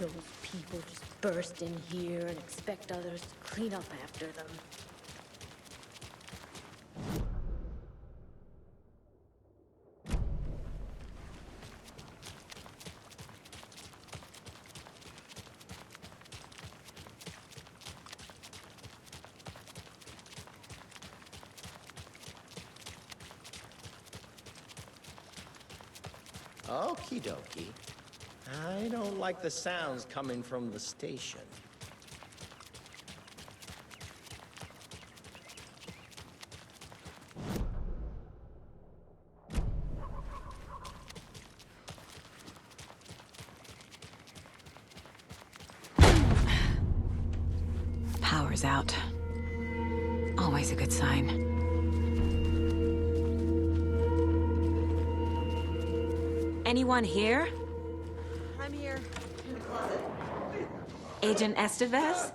Those people just burst in here and expect others to clean up after them. Okie dokie. I don't like the sounds coming from the station. Power's out. Always a good sign. Anyone here? I'm here. In the closet. Agent Estevez?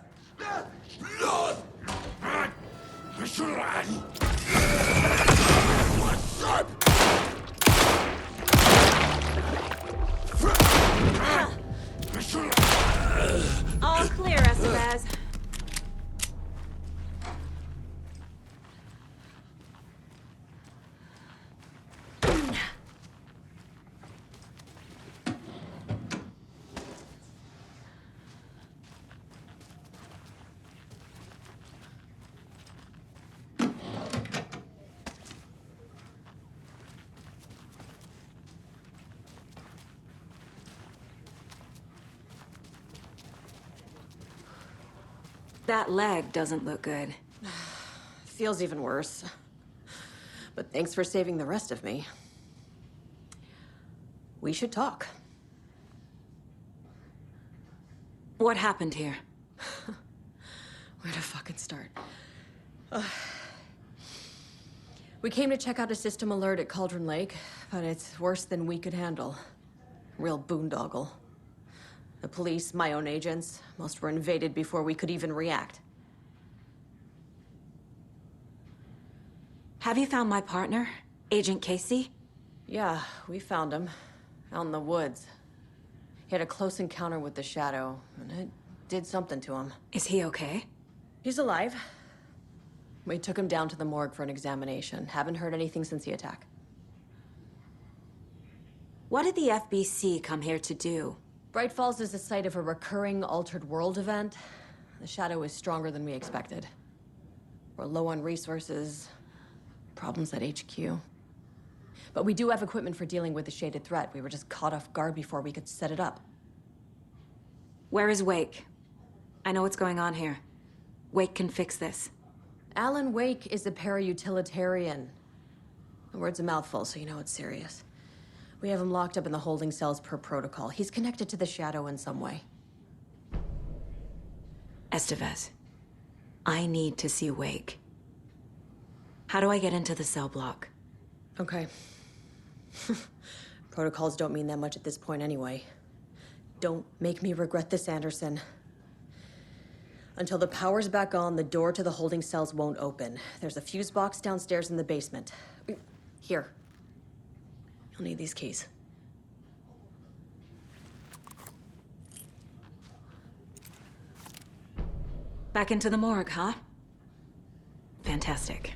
All clear, Estevez. That leg doesn't look good. Feels even worse. But thanks for saving the rest of me. We should talk. What happened here? Where to fucking start? We came to check out a system alert at Cauldron Lake, but it's worse than we could handle. Real boondoggle. The police, my own agents, most were invaded before we could even react. Have you found my partner, Agent Casey? Yeah, we found him. Out in the woods. He had a close encounter with the Shadow, and it did something to him. Is he okay? He's alive. We took him down to the morgue for an examination. Haven't heard anything since the attack. What did the FBC come here to do? Bright Falls is the site of a recurring Altered World event. The Shadow is stronger than we expected. We're low on resources, problems at HQ. But we do have equipment for dealing with the shaded threat. We were just caught off guard before we could set it up. Where is Wake? I know what's going on here. Wake can fix this. Alan Wake is a para-utilitarian. The word's a mouthful, so you know it's serious. We have him locked up in the holding cells per protocol. He's connected to the Shadow in some way. Estevez, I need to see Wake. How do I get into the cell block? Okay. Protocols don't mean that much at this point anyway. Don't make me regret this, Anderson. Until the power's back on, the door to the holding cells won't open. There's a fuse box downstairs in the basement. Here. You'll need these keys. Back into the morgue, huh? Fantastic.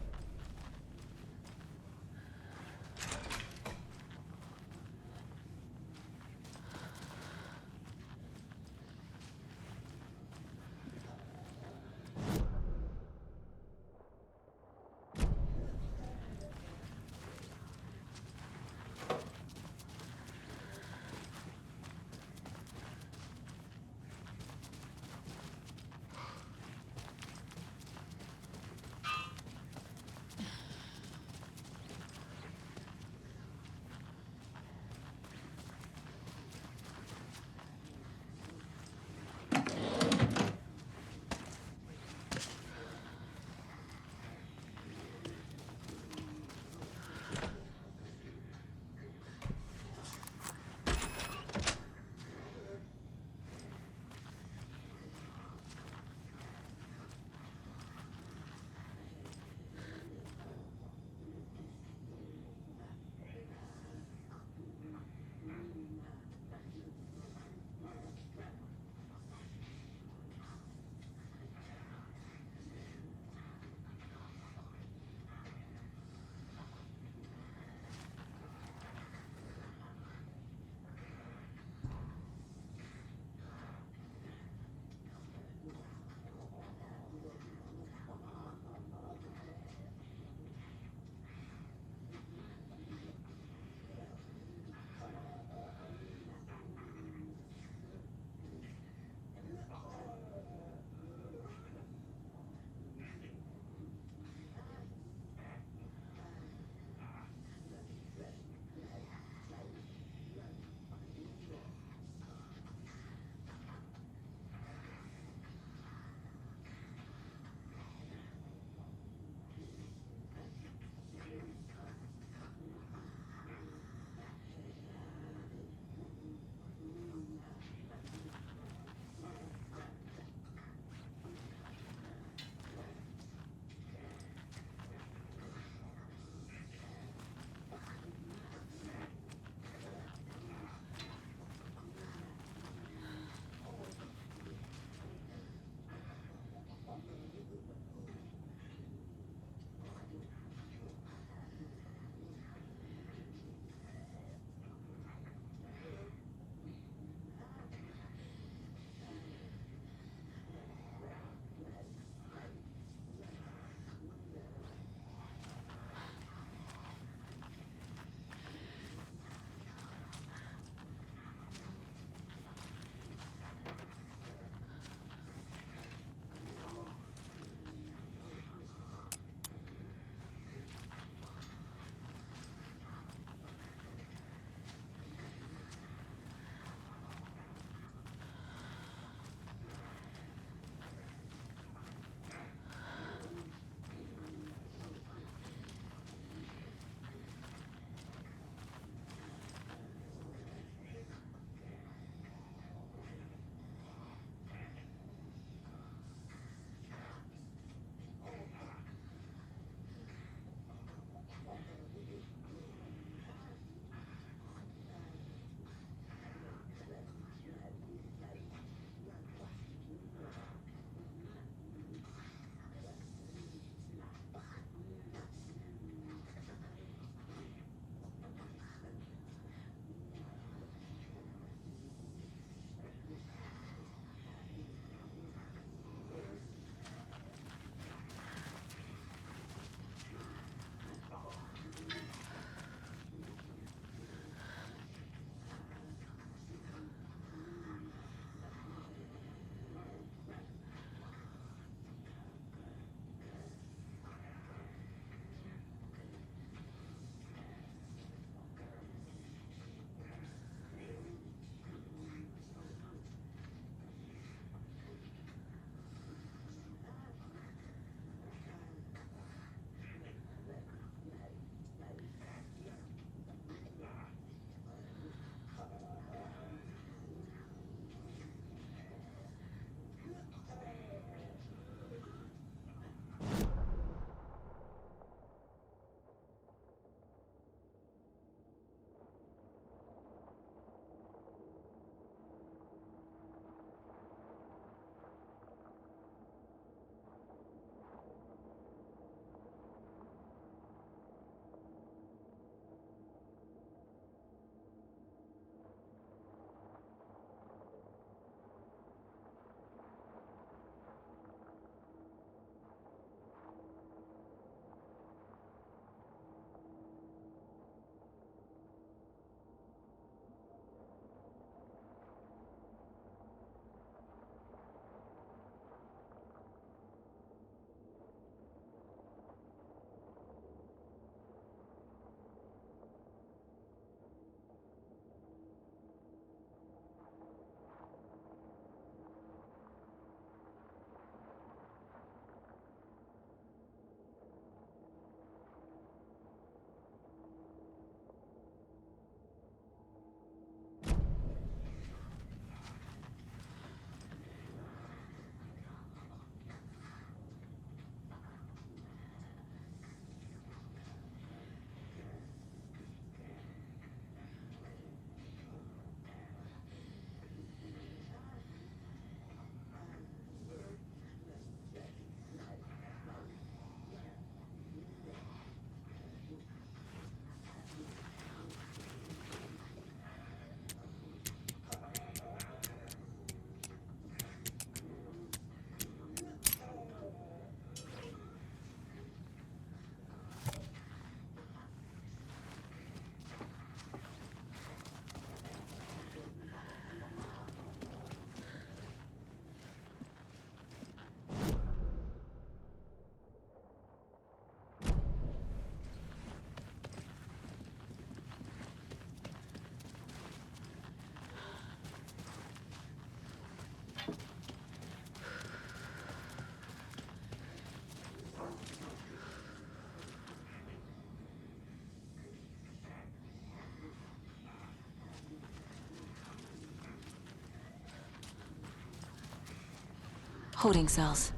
Holding cells.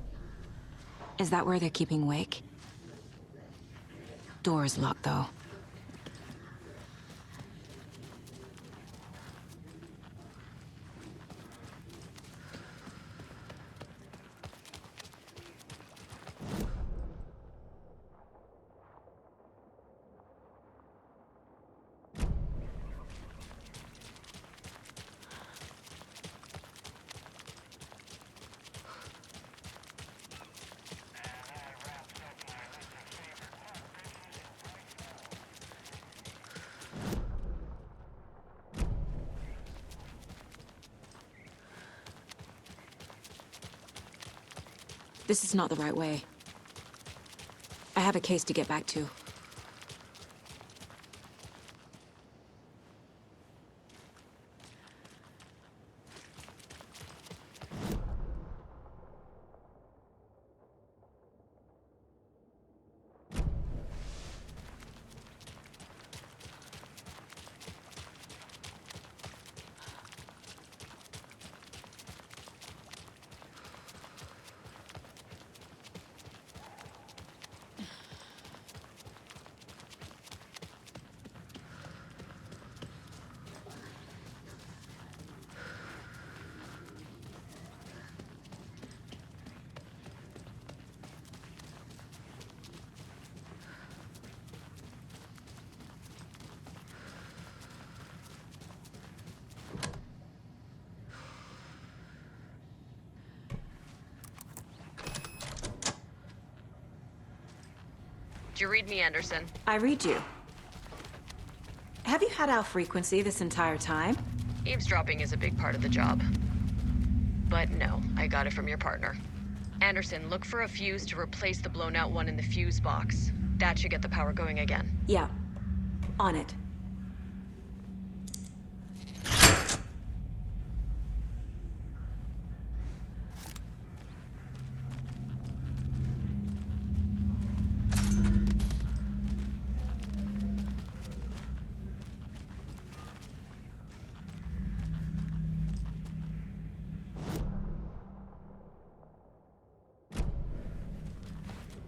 Is that where they're keeping Wake? Door is locked, though. This is not the right way. I have a case to get back to. Did you read me, Anderson? I read you. Have you had our frequency this entire time? Eavesdropping is a big part of the job. But no, I got it from your partner. Anderson, look for a fuse to replace the blown out one in the fuse box. That should get the power going again. Yeah. On it.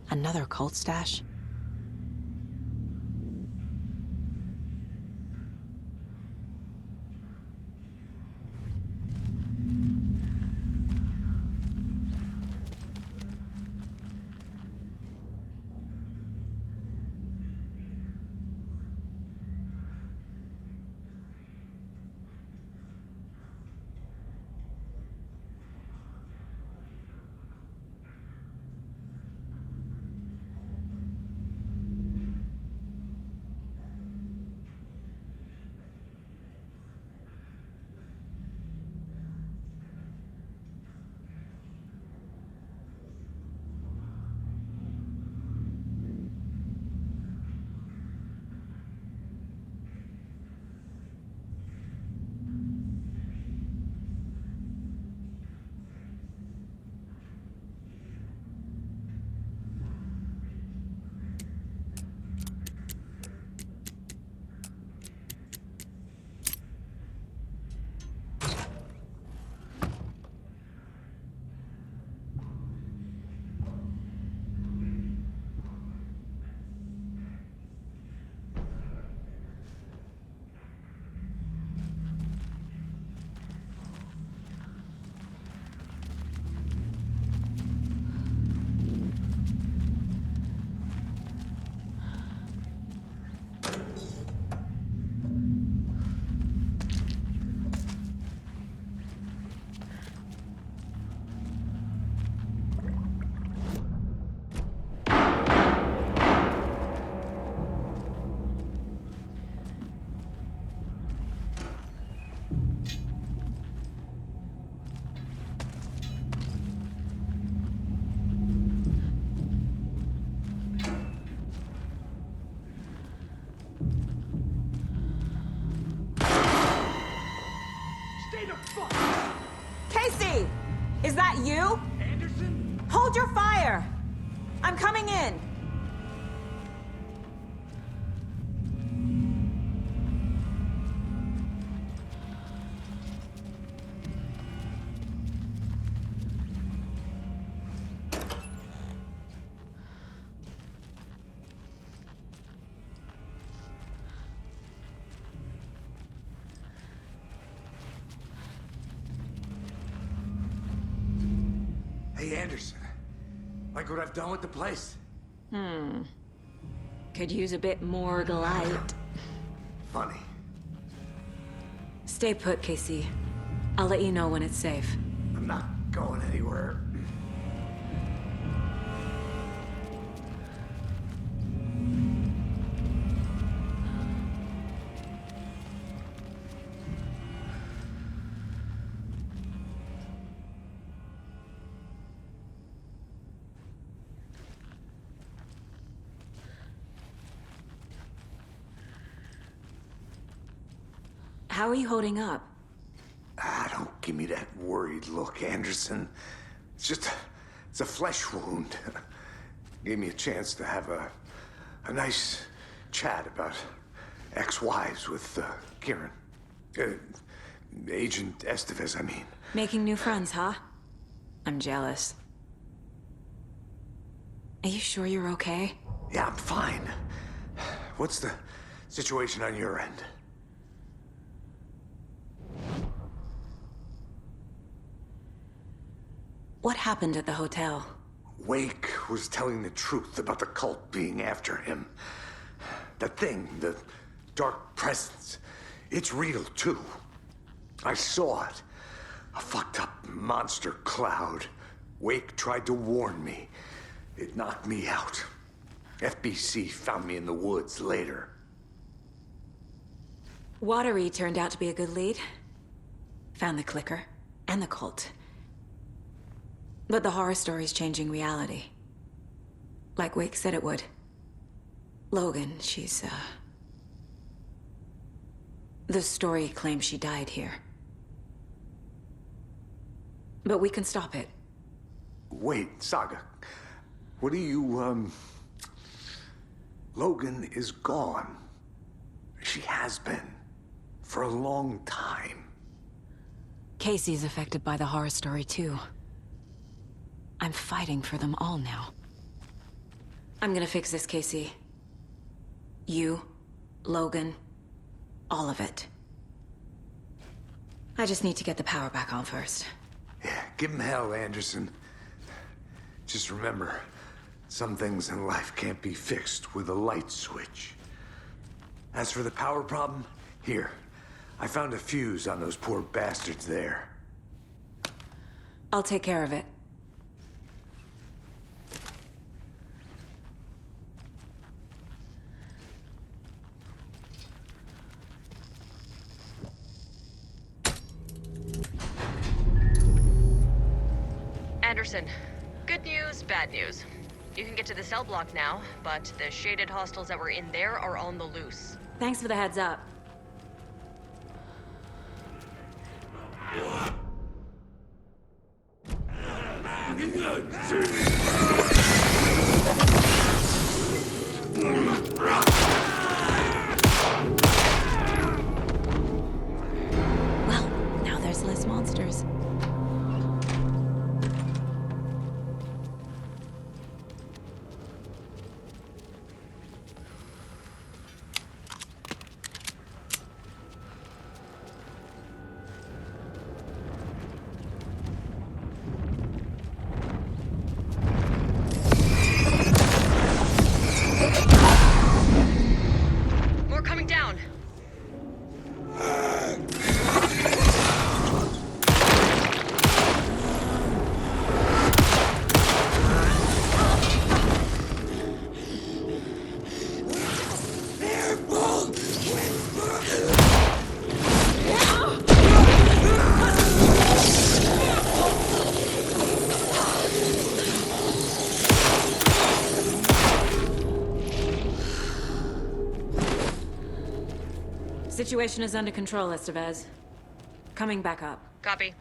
Another cult stash? Casey! Is that you? Anderson? Hold your fire! I'm coming in! Hey, Anderson. Like what I've done with the place? Could use a bit more light. Funny. Stay put, Casey. I'll let you know when it's safe. I'm not going anywhere. How are you holding up? Don't give me that worried look, Anderson. It's a flesh wound. Gave me a chance to have a nice chat about ex-wives with Kieran. Agent Estevez, I mean. Making new friends, huh? I'm jealous. Are you sure you're okay? Yeah, I'm fine. What's the situation on your end? What happened at the hotel? Wake was telling the truth about the cult being after him. That thing, the dark presence, it's real too. I saw it. A fucked up monster cloud. Wake tried to warn me. It knocked me out. FBC found me in the woods later. Watery turned out to be a good lead. Found the clicker and the cult. But the horror story's changing reality. Like Wake said it would. Logan, she's, the story claims she died here. But we can stop it. Wait, Saga. What do you, Logan is gone. She has been. For a long time. Casey's affected by the horror story, too. I'm fighting for them all now. I'm gonna fix this, Casey. You, Logan, all of it. I just need to get the power back on first. Yeah, give him hell, Anderson. Just remember, some things in life can't be fixed with a light switch. As for the power problem, here. I found a fuse on those poor bastards there. I'll take care of it. Anderson, good news, bad news. You can get to the cell block now, but the shaded hostiles that were in there are on the loose. Thanks for the heads up. Well, now there's less monsters. More coming down. Situation is under control, Estevez. Coming back up. Copy.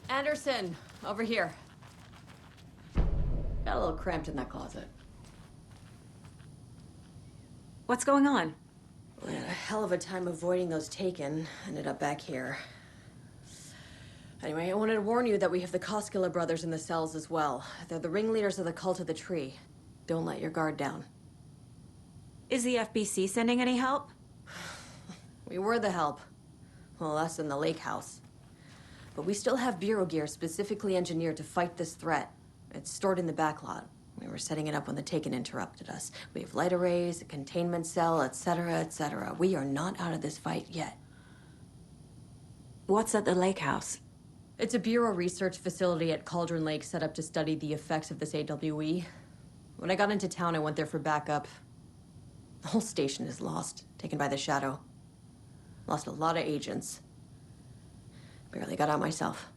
Anderson, over here. Got a little cramped in that closet. What's going on? We had a hell of a time avoiding those taken. Ended up back here. Anyway, I wanted to warn you that we have the Koskela brothers in the cells as well. They're the ringleaders of the Cult of the Tree. Don't let your guard down. Is the FBC sending any help? We were the help. Well, us in the lake house. But we still have Bureau gear specifically engineered to fight this threat. It's stored in the backlot. We were setting it up when the Taken interrupted us. We have light arrays, a containment cell, etc., etc. We are not out of this fight yet. What's at the lake house? It's a Bureau research facility at Cauldron Lake set up to study the effects of this AWE. When I got into town, I went there for backup. The whole station is lost, taken by the Shadow. Lost a lot of agents. Barely got out myself.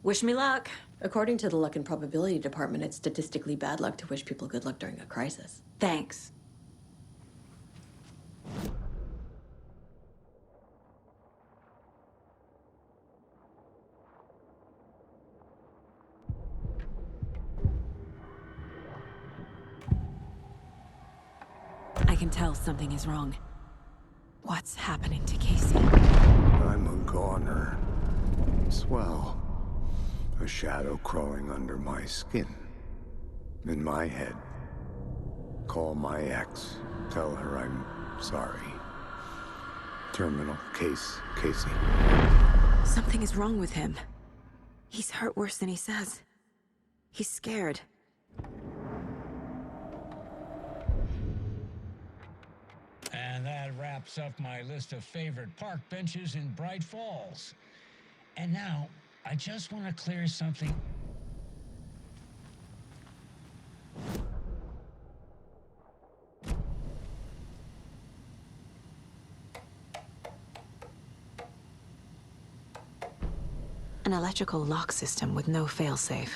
Wish me luck. According to the Luck and Probability Department, it's statistically bad luck to wish people good luck during a crisis. Thanks. I can tell something is wrong. What's happening to Casey? I'm a goner. Swell. A shadow crawling under my skin. In my head. Call my ex. Tell her I'm sorry. Terminal case, Casey. Something is wrong with him. He's hurt worse than he says. He's scared. And that wraps up my list of favorite park benches in Bright Falls. And now, I just want to clear something. An electrical lock system with no failsafe.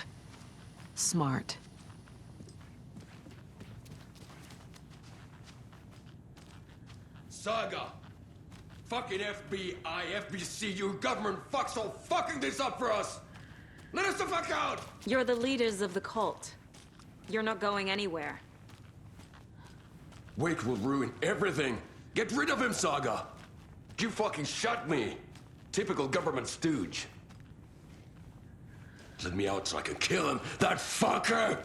Smart. Saga! Fucking FBI, FBC, you government fucks all fucking this up for us! Let us the fuck out! You're the leaders of the cult. You're not going anywhere. Wake will ruin everything! Get rid of him, Saga! You fucking shot me! Typical government stooge. Let me out so I can kill him, that fucker!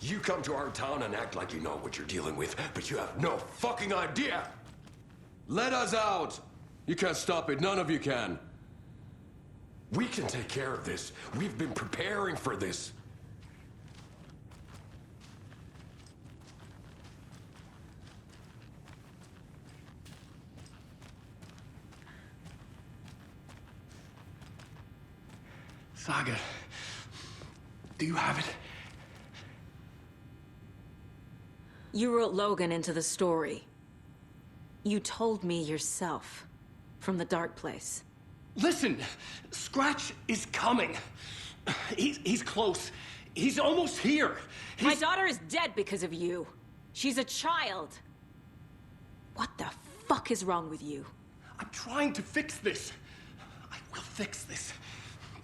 You come to our town and act like you know what you're dealing with, but you have no fucking idea! Let us out! You can't stop it, none of you can. We can take care of this. We've been preparing for this. Saga, do you have it? You wrote Logan into the story. You told me yourself. From the dark place. Listen, Scratch is coming. He's close. He's almost here. My daughter is dead because of you. She's a child. What the fuck is wrong with you? I'm trying to fix this. I will fix this.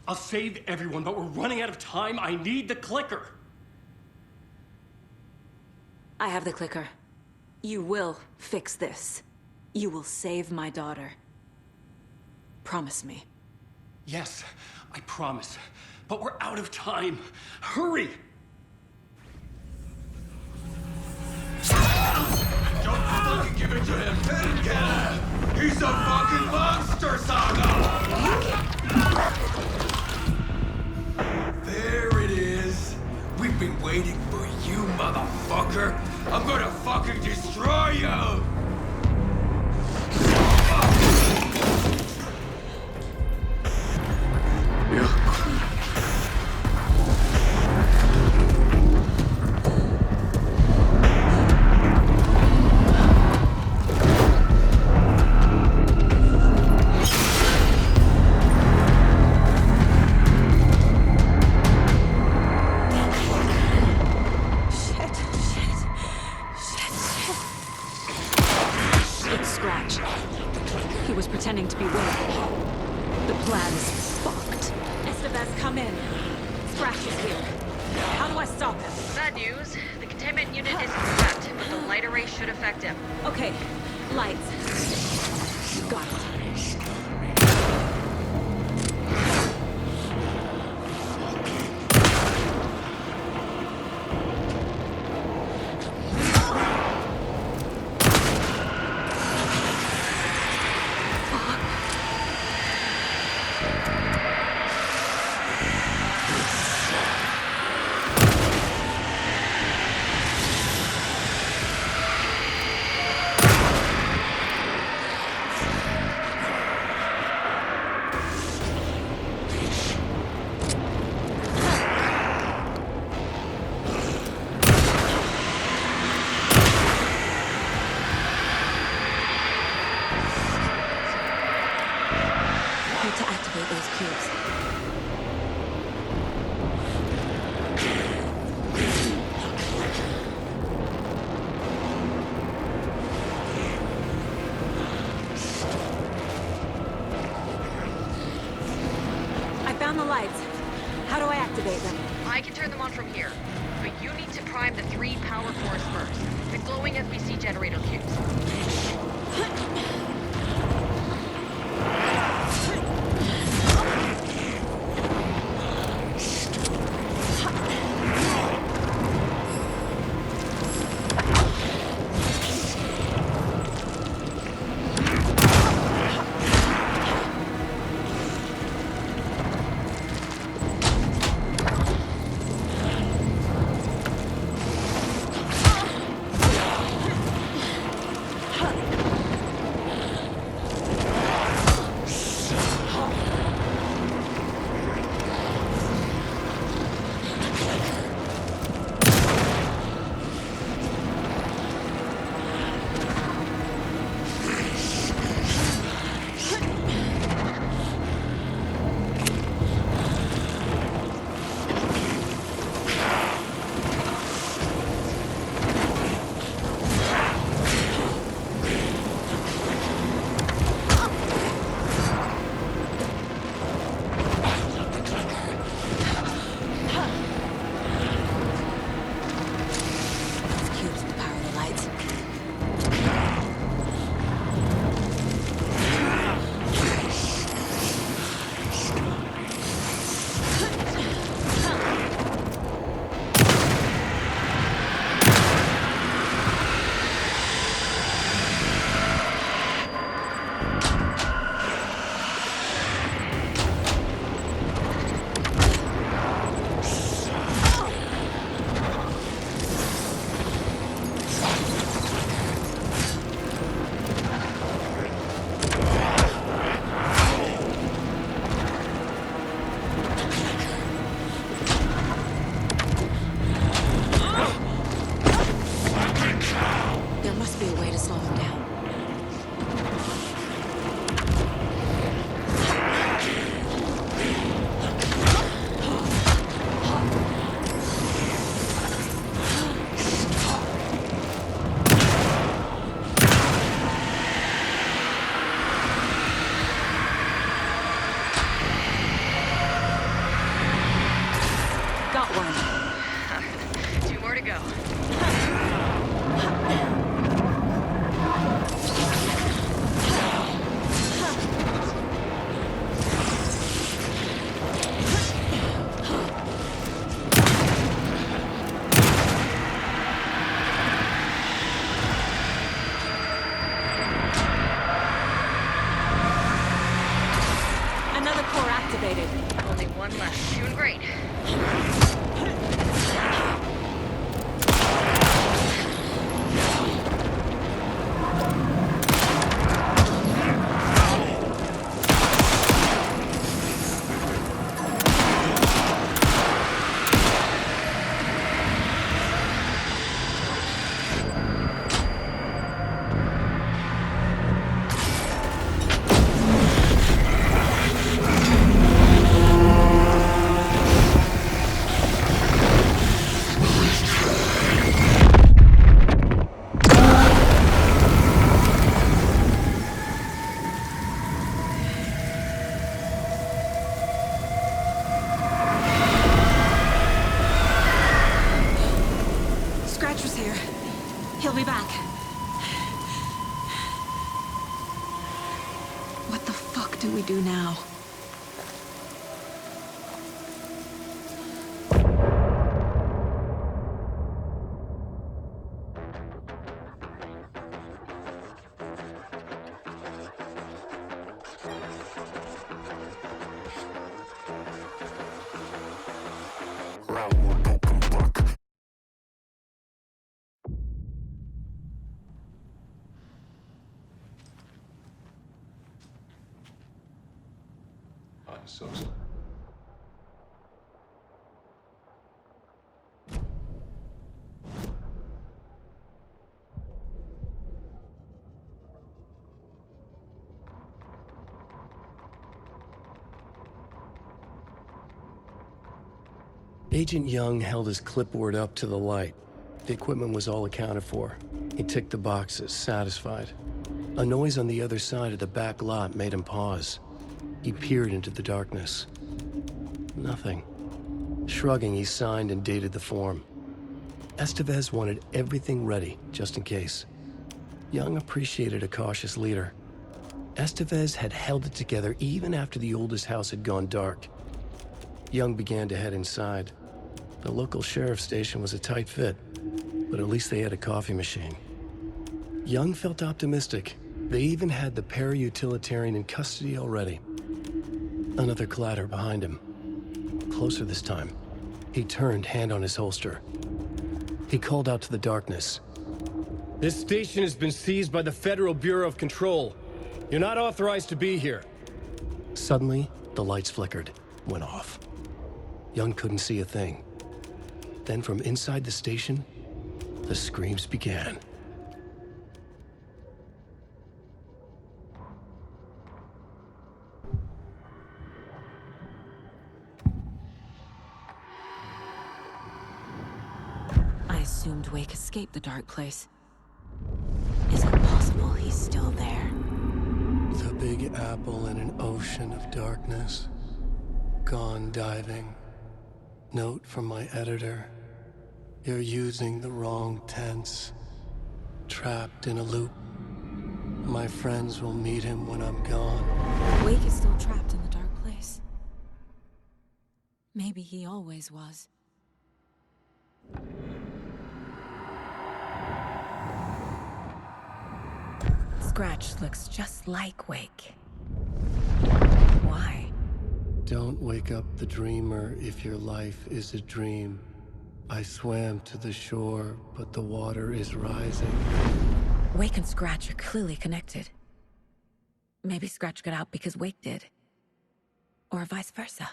I'll save everyone, but we're running out of time. I need the clicker. I have the clicker. You will fix this. You will save my daughter. Promise me. Yes, I promise. But we're out of time. Hurry! Don't fucking give it to him! Let him get him! He's a fucking monster, Saga! There it is! We've been waiting for you, motherfucker! I'm gonna fucking destroy you! It's Scratch. He was pretending to be Will. The plan's fucked. Estevez, come in. Scratch is here. How do I stop him? Bad news. The containment unit is prepped, but the light array should affect him. Okay, lights. Got it. Need to activate those cubes. I found the lights. How do I activate them? I can turn them on from here, but you need to prime the 3 power cores first. The glowing FBC generator cubes. Cubes to power the lights. There must be a way to slow them down. Got one. 2 more to go. do we do now? I'm so sorry. Agent Young held his clipboard up to the light. The equipment was all accounted for. He ticked the boxes, satisfied. A noise on the other side of the back lot made him pause. He peered into the darkness. Nothing. Shrugging, he signed and dated the form. Estevez wanted everything ready, just in case. Young appreciated a cautious leader. Estevez had held it together even after the oldest house had gone dark. Young began to head inside. The local sheriff's station was a tight fit, but at least they had a coffee machine. Young felt optimistic. They even had the para-utilitarian in custody already. Another clatter behind him. Closer this time. He turned, hand on his holster. He called out to the darkness. This station has been seized by the Federal Bureau of Control. You're not authorized to be here. Suddenly, the lights flickered, went off. Young couldn't see a thing. Then from inside the station, the screams began. I assumed Wake escaped the dark place. Is it possible he's still there? The Big Apple in an ocean of darkness. Gone diving. Note from my editor. You're using the wrong tense. Trapped in a loop. My friends will meet him when I'm gone. Wake is still trapped in the dark place. Maybe he always was. Scratch looks just like Wake. Why? Don't wake up the dreamer if your life is a dream. I swam to the shore, but the water is rising. Wake and Scratch are clearly connected. Maybe Scratch got out because Wake did. Or vice versa.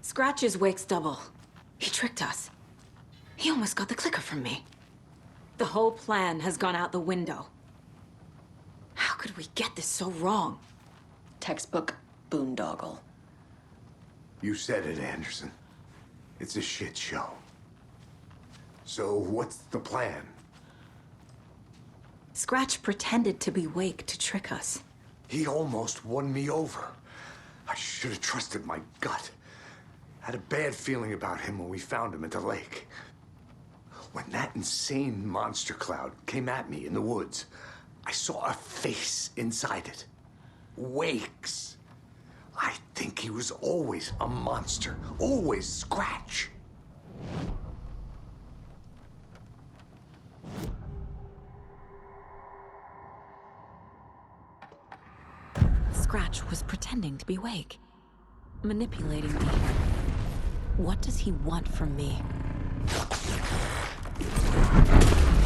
Scratch is Wake's double. He tricked us. He almost got the clicker from me. The whole plan has gone out the window. How could we get this so wrong? Textbook boondoggle. You said it, Anderson. It's a shit show. So what's the plan? Scratch pretended to be Wake to trick us. He almost won me over. I should have trusted my gut. Had a bad feeling about him when we found him at the lake. When that insane monster cloud came at me in the woods, I saw a face inside it. Wake's. I think he was always a monster. Always Scratch. Scratch was pretending to be Wake. Manipulating me. What does he want from me?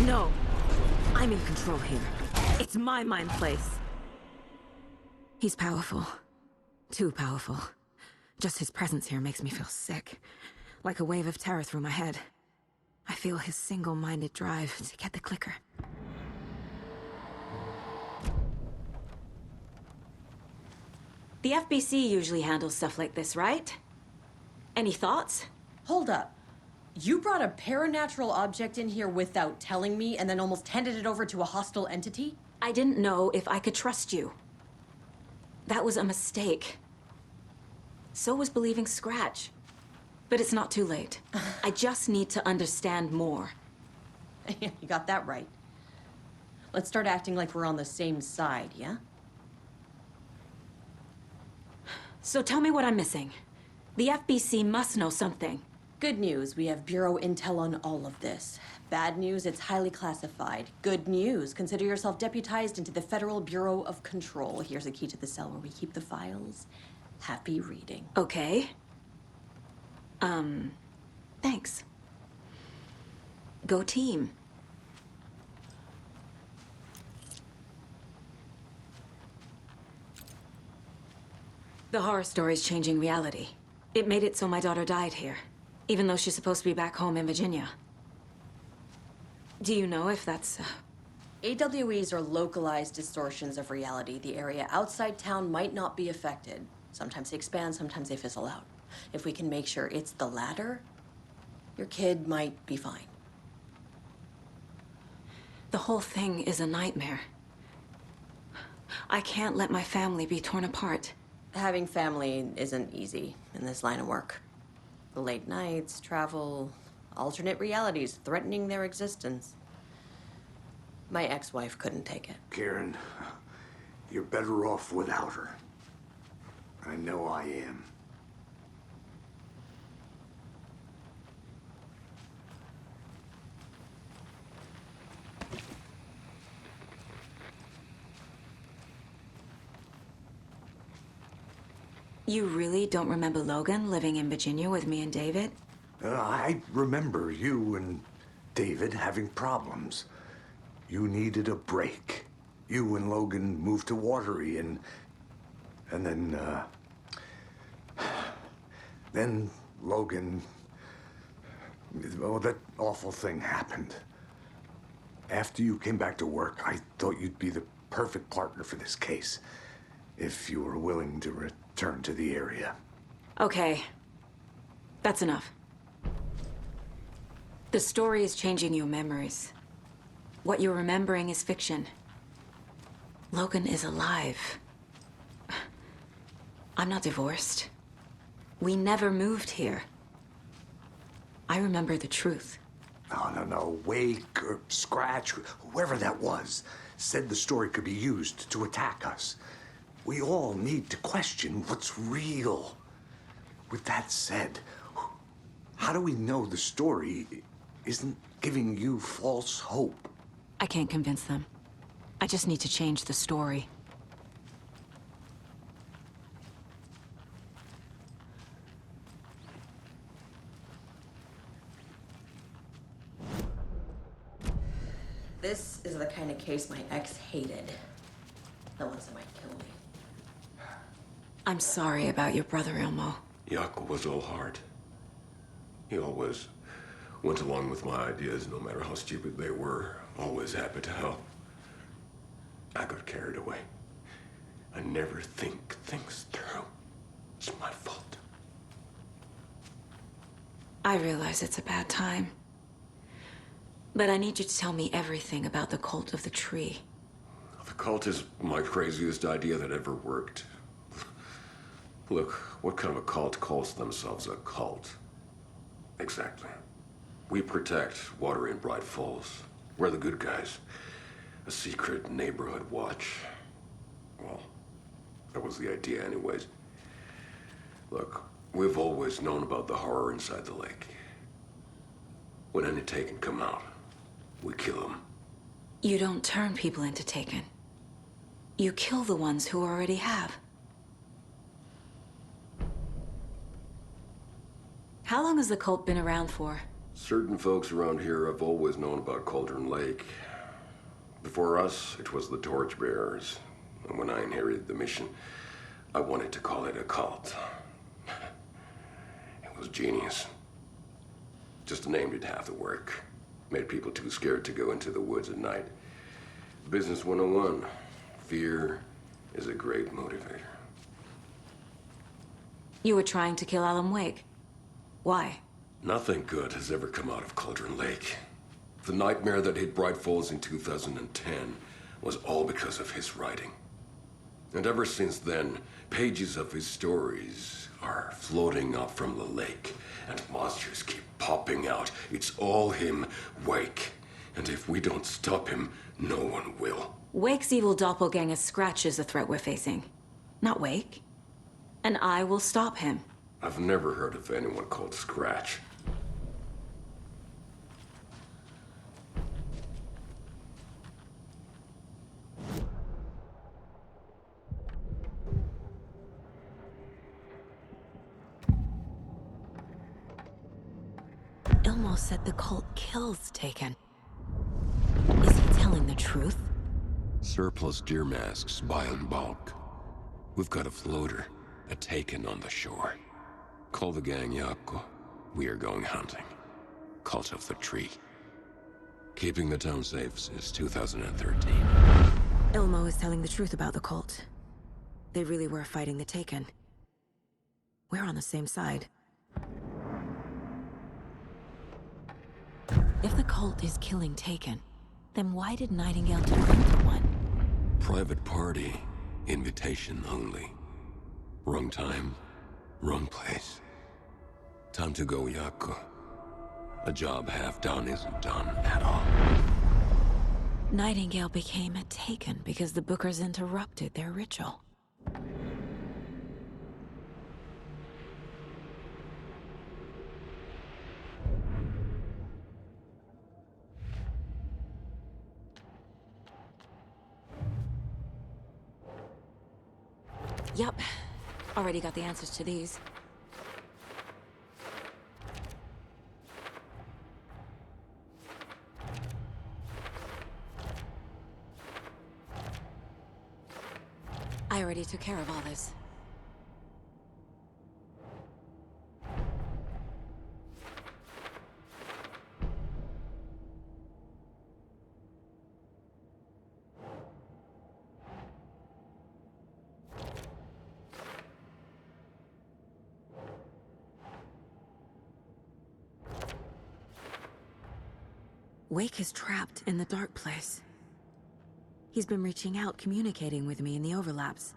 No. I'm in control here. It's my mind place. He's powerful. Too powerful. Just his presence here makes me feel sick. Like a wave of terror through my head. I feel his single-minded drive to get the clicker. The FBC usually handles stuff like this, right? Any thoughts? Hold up. You brought a paranatural object in here without telling me and then almost handed it over to a hostile entity? I didn't know if I could trust you. That was a mistake. So was believing Scratch. But it's not too late. I just need to understand more. You got that right. Let's start acting like we're on the same side, yeah? So tell me what I'm missing. The FBC must know something. Good news, we have Bureau intel on all of this. Bad news, it's highly classified. Good news, consider yourself deputized into the Federal Bureau of Control. Here's a key to the cell where we keep the files. Happy reading. Okay. Thanks. Go team. The horror story's changing reality. It made it so my daughter died here, even though she's supposed to be back home in Virginia. Do you know if that's... AWEs are localized distortions of reality. The area outside town might not be affected. Sometimes they expand, sometimes they fizzle out. If we can make sure it's the latter, your kid might be fine. The whole thing is a nightmare. I can't let my family be torn apart. Having family isn't easy in this line of work. The late nights, travel, alternate realities threatening their existence. My ex-wife couldn't take it. Karen, you're better off without her. I know I am. You really don't remember Logan living in Virginia with me and David? I remember you and David having problems. You needed a break. You and Logan moved to Watery and then Logan, oh, that awful thing happened. After you came back to work, I thought you'd be the perfect partner for this case, if you were willing to return to the area. Okay. That's enough. The story is changing your memories. What you're remembering is fiction. Logan is alive. I'm not divorced. We never moved here. I remember the truth. No. Wake or Scratch, whoever that was, said the story could be used to attack us. We all need to question what's real. With that said, how do we know the story isn't giving you false hope? I can't convince them. I just need to change the story. This is the kind of case my ex hated. The ones that might kill me. I'm sorry about your brother, Ilmo. Jaakko was all heart. He always went along with my ideas, no matter how stupid they were. Always happy to help. I got carried away. I never think things through. It's my fault. I realize it's a bad time. But I need you to tell me everything about the Cult of the Tree. The cult is my craziest idea that ever worked. Look, what kind of a cult calls themselves a cult? Exactly. We protect Watery and Bright Falls. We're the good guys. A secret neighborhood watch. Well, that was the idea anyways. Look, we've always known about the horror inside the lake. When any Taken come out, we kill them. You don't turn people into Taken. You kill the ones who already have. How long has the cult been around for? Certain folks around here have always known about Cauldron Lake. Before us, it was the Torchbearers. And when I inherited the mission, I wanted to call it a cult. It was genius. Just a name did half the work. Made people too scared to go into the woods at night. Business 101. Fear is a great motivator. You were trying to kill Alan Wake. Why? Nothing good has ever come out of Cauldron Lake. The nightmare that hit Bright Falls in 2010 was all because of his writing. And ever since then, pages of his stories are floating up from the lake, and monsters keep popping out. It's all him, Wake. And if we don't stop him, no one will. Wake's evil doppelganger Scratch is the threat we're facing, not Wake. And I will stop him. I've never heard of anyone called Scratch. Ilmo said the cult kills Taken. Is he telling the truth? Surplus deer masks buy in bulk. We've got a floater, a Taken on the shore. Call the gang Yako. We are going hunting. Cult of the Tree. Keeping the town safe since 2013. Ilmo is telling the truth about the cult. They really were fighting the Taken. We're on the same side. If the cult is killing Taken, then why did Nightingale turn into one? Private party. Invitation only. Wrong time, wrong place. Time to go, Yako. A job half done isn't done at all. Nightingale became a Taken because the Bookers interrupted their ritual. Yup. Already got the answers to these. I already took care of all this. Wake is trapped in the dark place. He's been reaching out, communicating with me in the overlaps.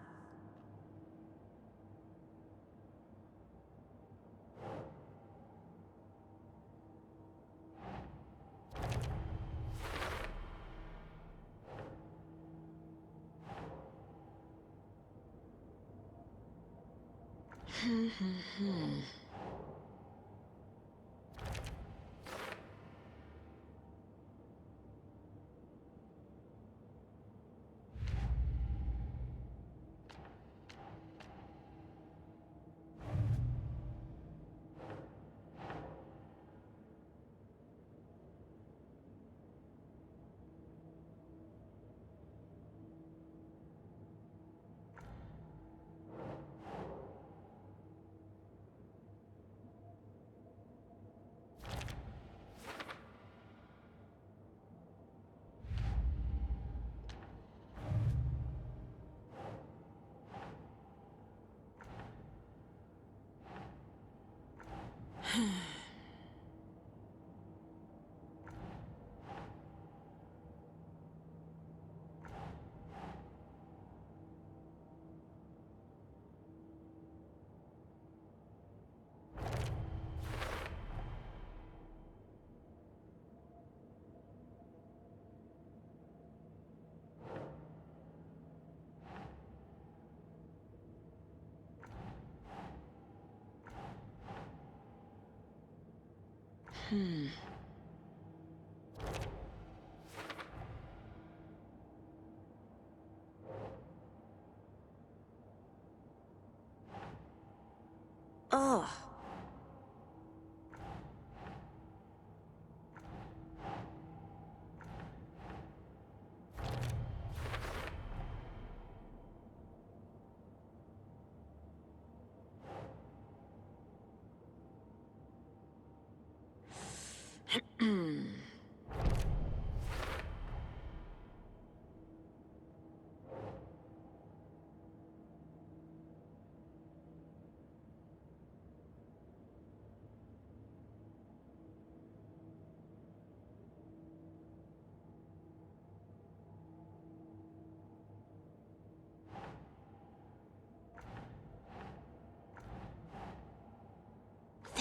Ugh.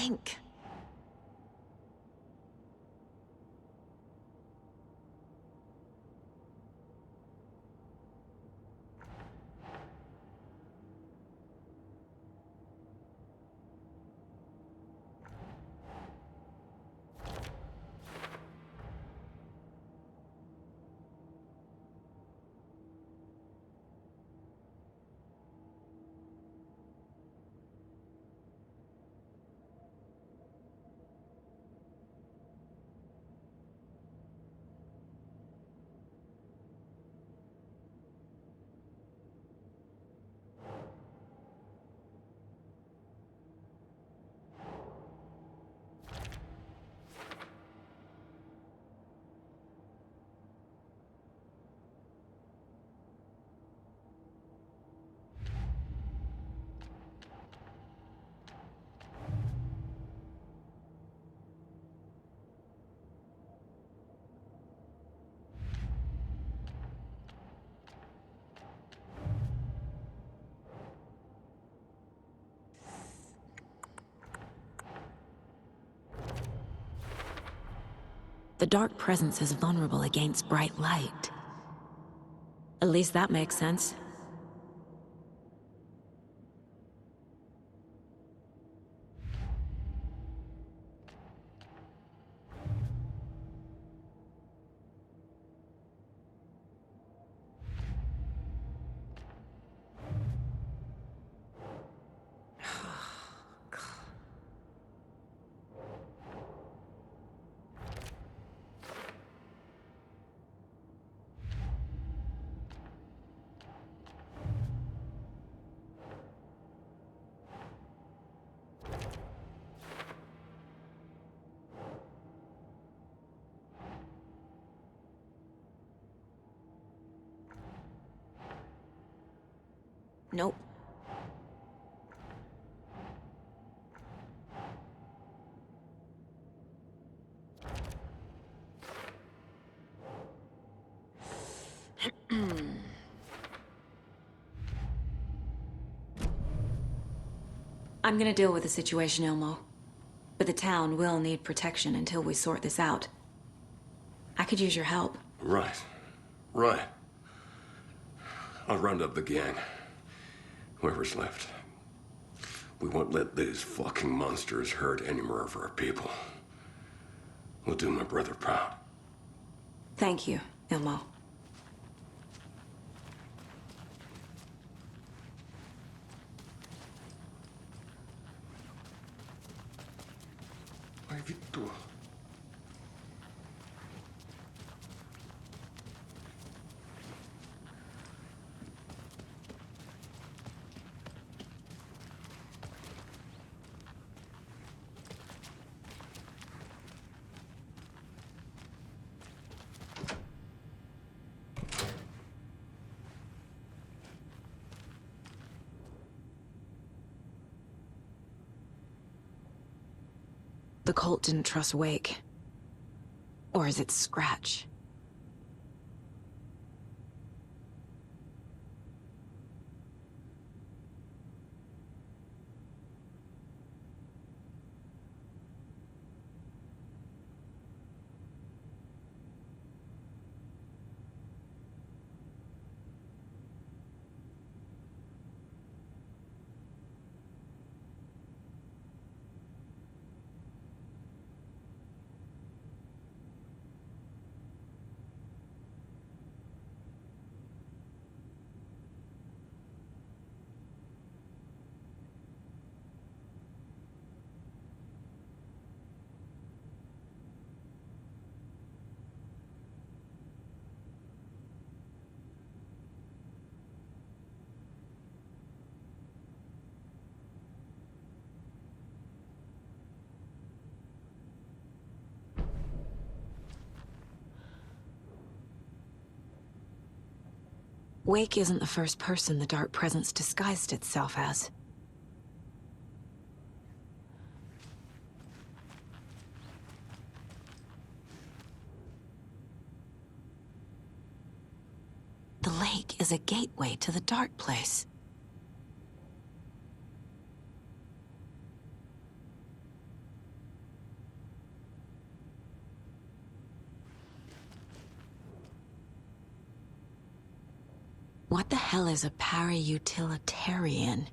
think. The Dark Presence is vulnerable against bright light. At least that makes sense. Nope. I'm gonna deal with the situation, Ilmo. But the town will need protection until we sort this out. I could use your help. Right. Right. I'll round up the gang. Whoever's left. We won't let these fucking monsters hurt any more of our people. We'll do my brother proud. Thank you, Ilmo. Vai vittu. The cult didn't trust Wake. Or is it Scratch? Wake isn't the first person the Dark Presence disguised itself as. The lake is a gateway to the Dark Place. What the hell is a para-utilitarian?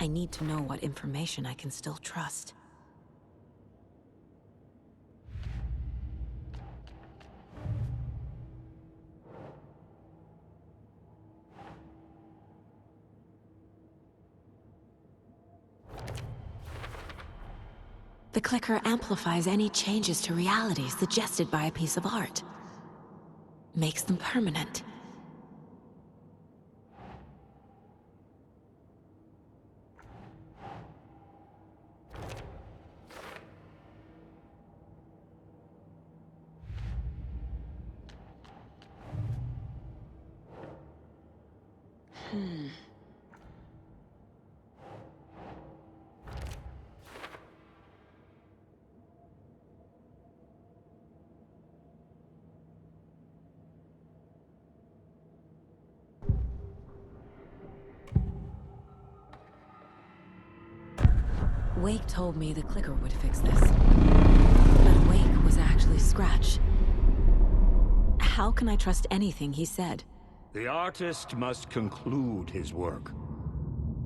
I need to know what information I can still trust. The clicker amplifies any changes to reality suggested by a piece of art. Makes them permanent. Wake told me the clicker would fix this. But Wake was actually Scratch. How can I trust anything he said? The artist must conclude his work.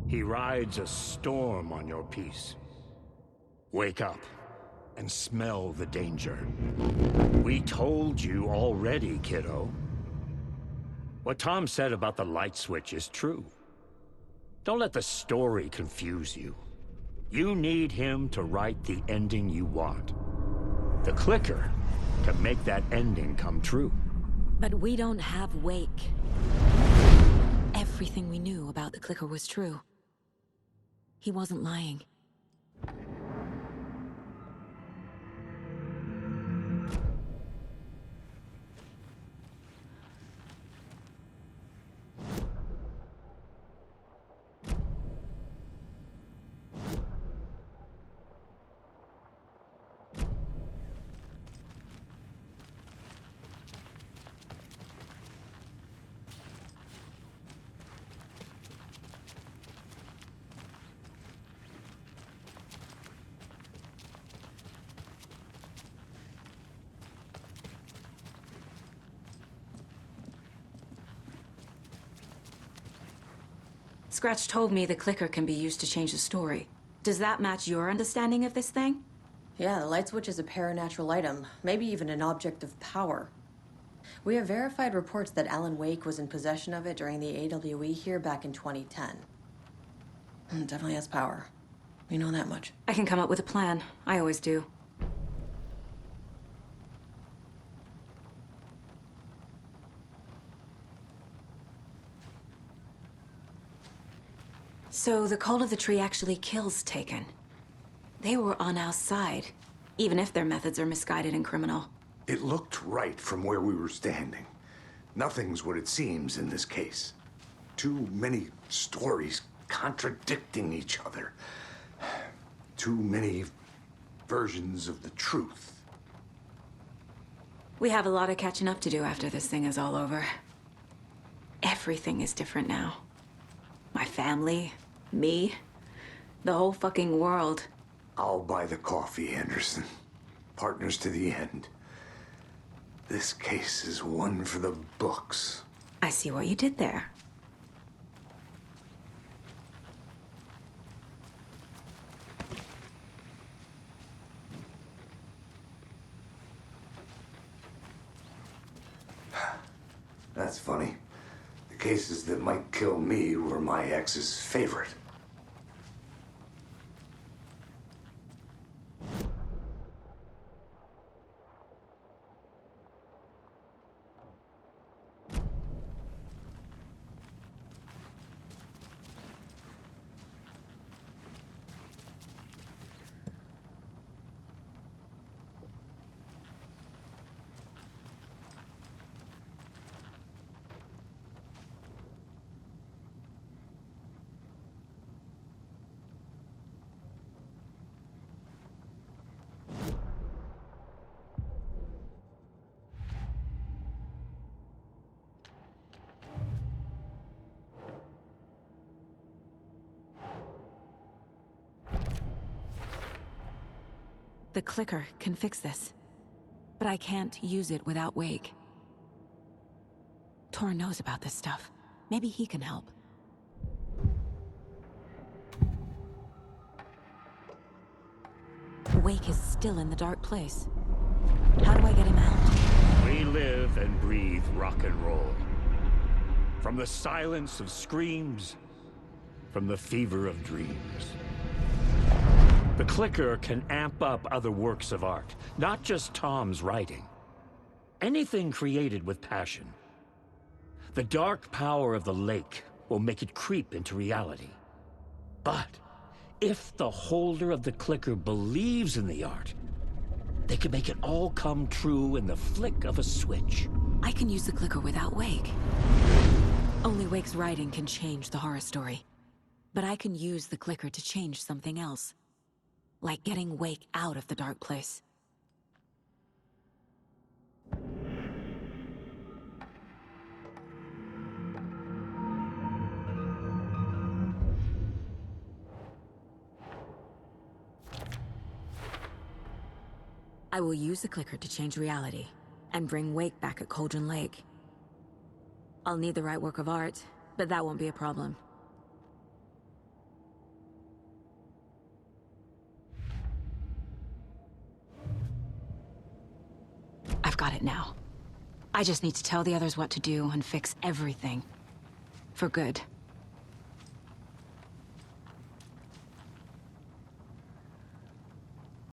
He rides a storm on your piece. Wake up and smell the danger. We told you already, kiddo. What Tom said about the light switch is true. Don't let the story confuse you. You need him to write the ending you want. The clicker can make that ending come true. But we don't have Wake. Everything we knew about the clicker was true. He wasn't lying. Scratch told me the clicker can be used to change the story. Does that match your understanding of this thing? Yeah, the light switch is a paranatural item, maybe even an object of power. We have verified reports that Alan Wake was in possession of it during the AWE here back in 2010. It definitely has power. We know that much. I can come up with a plan. I always do. So the Cult of the Tree actually kills Taken. They were on our side, even if their methods are misguided and criminal. It looked right from where we were standing. Nothing's what it seems in this case. Too many stories contradicting each other. Too many versions of the truth. We have a lot of catching up to do after this thing is all over. Everything is different now. My family, me, the whole fucking world. I'll buy the coffee, Anderson. Partners to the end. This case is one for the books. I see what you did there. That's funny. The cases that might kill me were my ex's favorite. The clicker can fix this, but I can't use it without Wake. Tor knows about this stuff. Maybe he can help. Wake is still in the dark place. How do I get him out? We live and breathe rock and roll. From the silence of screams, from the fever of dreams. The clicker can amp up other works of art, not just Tom's writing. Anything created with passion. The dark power of the lake will make it creep into reality. But if the holder of the clicker believes in the art, they can make it all come true in the flick of a switch. I can use the clicker without Wake. Only Wake's writing can change the horror story. But I can use the clicker to change something else. Like getting Wake out of the dark place. I will use the clicker to change reality, and bring Wake back at Cauldron Lake. I'll need the right work of art, but that won't be a problem. I've got it now. I just need to tell the others what to do and fix everything. For good.